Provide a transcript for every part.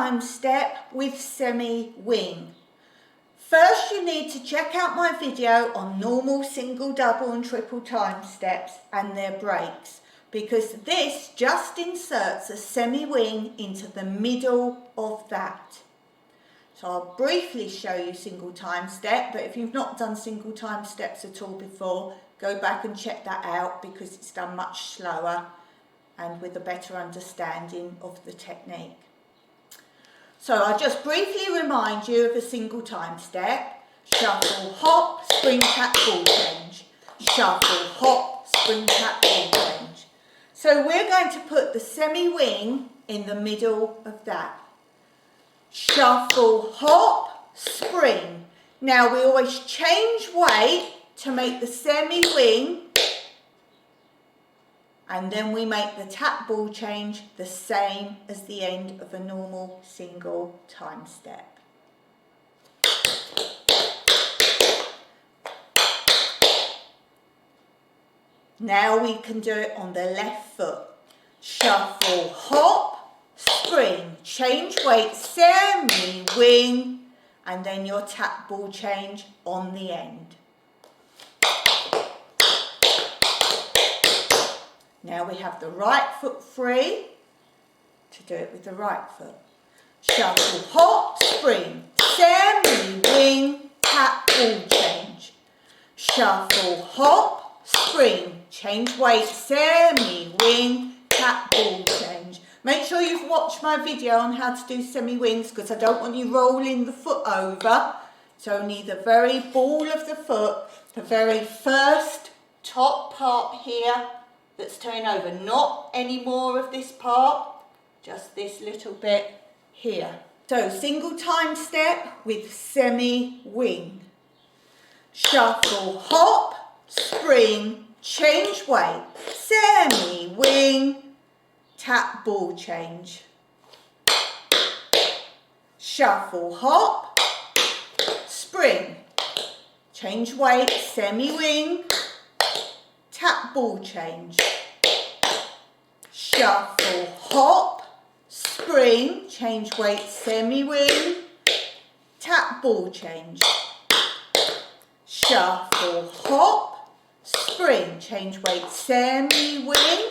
time step with semi-wing. First, you need to check out my video on normal, single, double and triple time steps and their breaks, because this just inserts a semi-wing into the middle of that. So I'll briefly show you single time step, but if you've not done single time steps at all before, go back and check that out because it's done much slower and with a better understanding of the technique. So I'll just briefly remind you of a single time step. Shuffle, hop, spring, tap, ball change. Shuffle, hop, spring, tap, ball change. So we're going to put the semi-wing in the middle of that. Shuffle, hop, spring. Now we always change weight to make the semi-wing, and then we make the tap ball change the same as the end of a normal single time step. Now we can do it on the left foot. Shuffle, hop, spring, change weight, semi-wing, and then your tap ball change on the end. Now we have the right foot free to do it with the right foot. Shuffle, hop, spring, semi-wing, tap, ball change. Shuffle, hop, spring, change weight, semi-wing, tap, ball change. Make sure you've watched my video on how to do semi-wings because I don't want you rolling the foot over. It's only the very ball of the foot, the very first top part here that's turning over, not any more of this part, just this little bit here. So single time step with semi-wing. Shuffle, hop, spring, change weight, semi-wing, tap, ball change. Shuffle, hop, spring, change weight, semi-wing, tap, ball change. Shuffle, hop, spring, change weight, semi-wing, tap, ball change. Shuffle, hop, spring, change weight, semi-wing,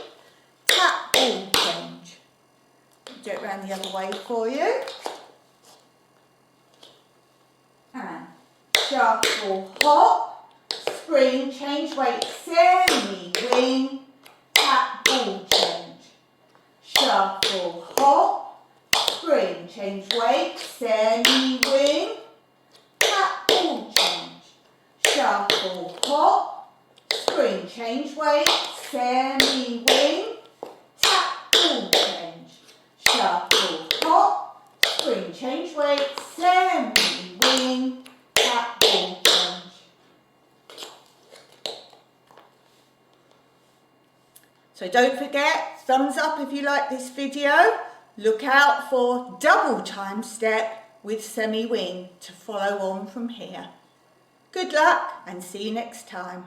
tap, ball change. Do it around the other way for you. And shuffle, hop, spring, change weight, semi-wing, tap, ball change. Shuffle, hop, spring, change weight, semi-wing, tap, ball change. Shuffle, hop, spring, change weight, semi-wing, tap, ball change. Shuffle, hop, spring, change weight, semi-wing, tap, ball change. So don't forget, thumbs up if you like this video. Look out for double time step with semi-wing to follow on from here. Good luck and see you next time.